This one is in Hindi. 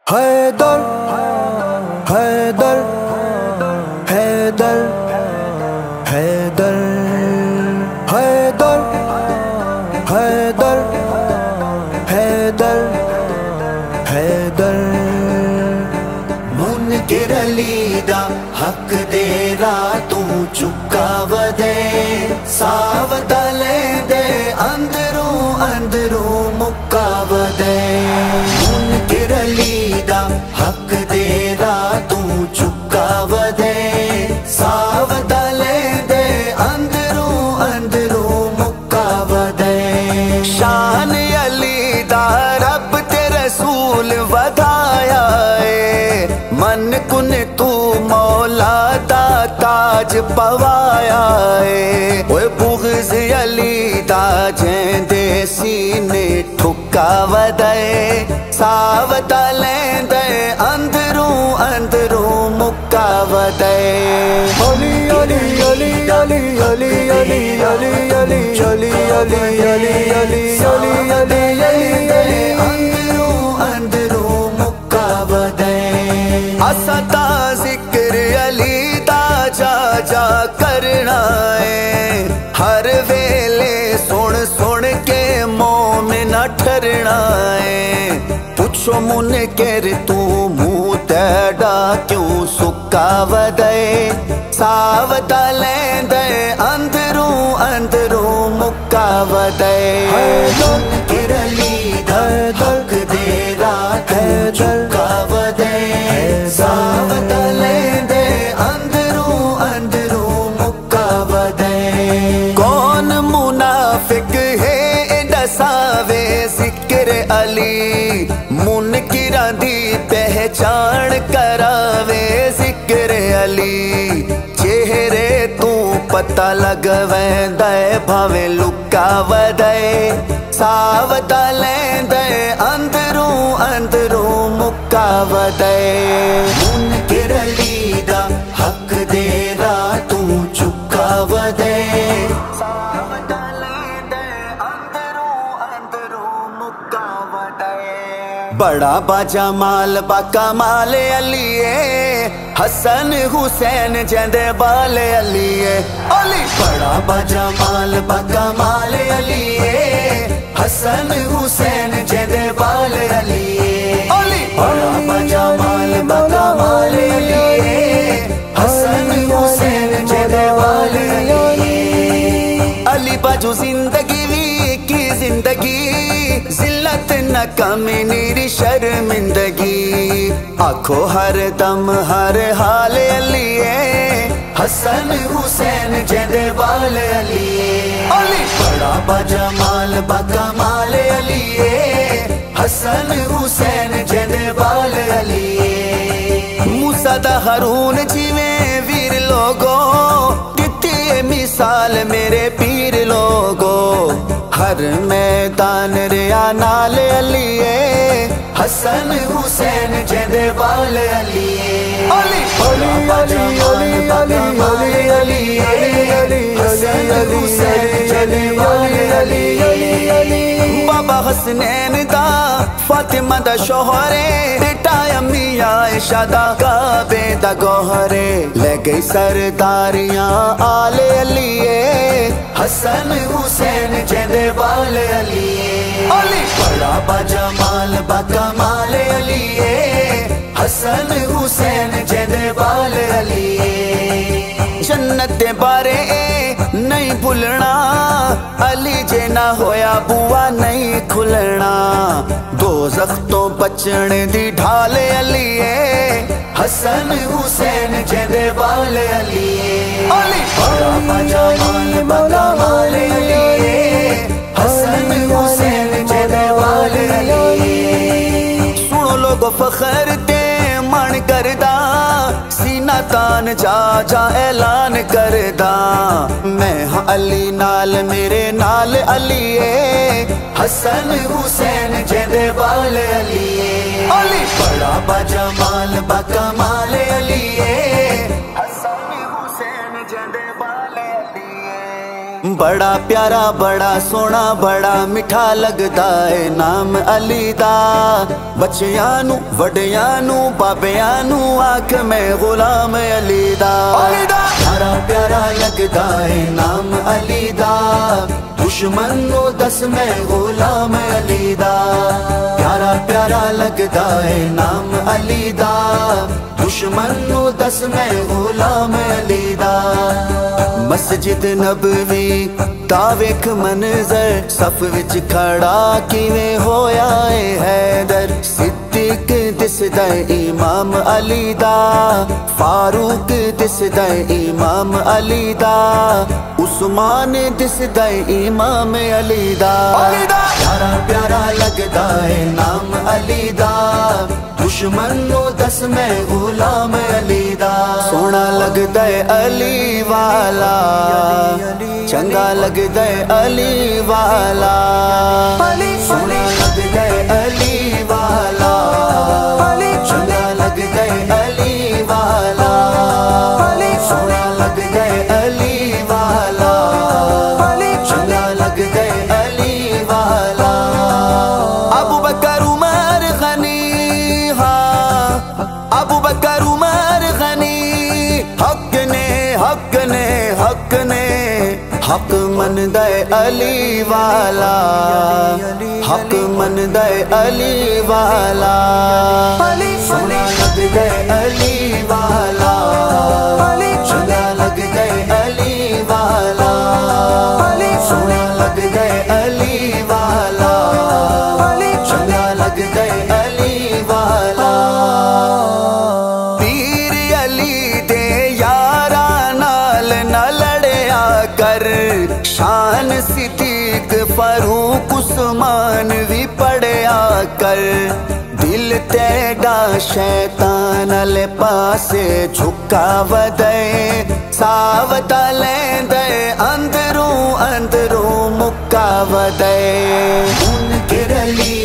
हैदर हैदर हैदर हैदर हैदर हैदर हैदर हैदर मुनकिर अली दा हक दे तू चुका वदे सावता ले दे अंदरों अंदरों मुक्का वदे मुनकिर अली दा हक दे तू चुका वदे सावता ले दे अंदरों अंदरों मुक्का वदे शान अली दा रब ते रसूल वधाया मन कुन तू मौला दा ताज पवाया ओए बुग़्ज़ अली दा जेंदे सीने ठुका वदे सावता लेंदे अंदरों अंदरों मुक्का वदे अली अली अली अली अली अली अली अली अली अली अली अली अली अली अली अंदरों अंदरों मुक्का वदे असता जिक्र अली दा जा जा करना है हर वेले सुन सुन के मोमिन ठरना है पुछो मुनकिर तू मुँह तेड़ा क्यों सुक्का वदे सावता लेंदे अंदरों अंदरों मुक्का वदे मुनकिर अली दा हक दे तू चुका वदे सावता लेंदे अंदरों अंदरों मुक्का वदे कौन मुनाफिक है दसावे जिक्र अली मुनकिरां दी पहचान करावे जिक्र अली चेहरे तू पता लगवेंदा भावे लुका वदे सावता लेंदे अंदरों अंदरों मुक्का वदे मुनकिर अली दा हक दे तू चुका वदे सावता लेंदे अंदरों अंदरों मुक्का वदे बड़ा बाजमाल बाकमाल अलीए हसन हुसैन जेंदे बाल अलीए अली बड़ा बाजमाल बाकमाल अलीए हसन हुसैन जेंदे बाल अलीए अली बड़ा बाजमाल बाकमाल अलीए हसन हुसैन जेंदे बाल अलीए अली बाजू जिंदगी की जिंदगी जिल्लत न कमी नीरी शर्मिंदगी आखो हर दम हर हाल अलीए हसन हुसैन जेंदे बाल अलीए अली बड़ा बाजमाल बाकमाल अलीए हसन हुसैन जेंदे बाल अलीए मूसा दा हारून जिवें वीर लोगो दित्ती मिसाल मेरे पीर लोगो हर मैदान रिया नाल अलीए हसन हुसैन जेंदे बाल अलीए अली अली अली अली अली अली अली अली हसन हुसैन जेंदे बाल अलीए बाबा हसनैन दा फातिमा दा शोहरे बेटा अम्मी आयशा दा काबे दा गोहरे ले गई सरदारियां आले अलीए हसन हुसैन जेंदे बाल अलीए अली बड़ा बाजमाल बाकमाल अलीए हसन हुसैन जेंदे बाल अलीए जन्नत दे बारे नहीं भुलना अली जे ना होया बुआ नहीं खुलना दोज़ख तो बचने दी ढाल अलीए हसन हुसैन जेंदे बाल अलीए अली बड़ा बाजमाल बाकमाल अलीए हसन हुसैन जेंदे बाल अलीए सुनो लोगो फखर ते मन करदा सीना तान जा जा ऐलान करदा मैं हाँ अली नाल मेरे नाल अलीए हसन हुसैन जेंदे बाल अलीए अली बड़ा बाजमाल बाकमाल अलीए हसन हुसैन जेंदे बाल अलीए बड़ा प्यारा बड़ा सोना बड़ा मिठा लगदा है नाम अली दा। बच्चियां नू वड्डियां नू बाबियां नू आख मैं गुलाम अली दा। प्यारा प्यारा लगदा है नाम अली दा। दुश्मन नू दस मैं गुलाम अली दा। प्यारा प्यारा लगदा है नाम अली दा। दुश्मन नू दस मैं गुलाम अली दा। मस्जिद नबवी दा वेख मंजर सफ विच खड़ा किवें होया है हैदर। सिद्दीक दिसदा इमाम अली दा। फारूक दिसदा इमाम अली दा। उस्मान दिसदा इमाम अली दा। प्यारा प्यारा लगदा है नाम अली दा। दुश्मन नू दस मैं गुलाम अली दा। सोना लगदा है अली वाला चंगा लगदा है अली वाला। सोना लगदा है अली वाला चंगा लगदा है अली वाला। सोना लगदा है अली वाला चंगा लगदा है अली वाला। अबू बकर उमर गनी अबू बकर उमर गनी हक ने हक ने हक ने हक मनदा है अली वाला। हक मनदा है अली वाला। सोना लगदा है अली वाला चंगा लगदा है अली वाला। सोना लगदा है अली वाला चंगा लगदा है अली वाला। पीर अली दे यारा नाल न लड़या कर। शान सिद्दीक फारूक उस्मान भी पढ़या कर। दिल तेरा शैतान आले पासे झुका वदे। सावता लेंदे अंदरों अंदरों मुक्का वदे। उनके रली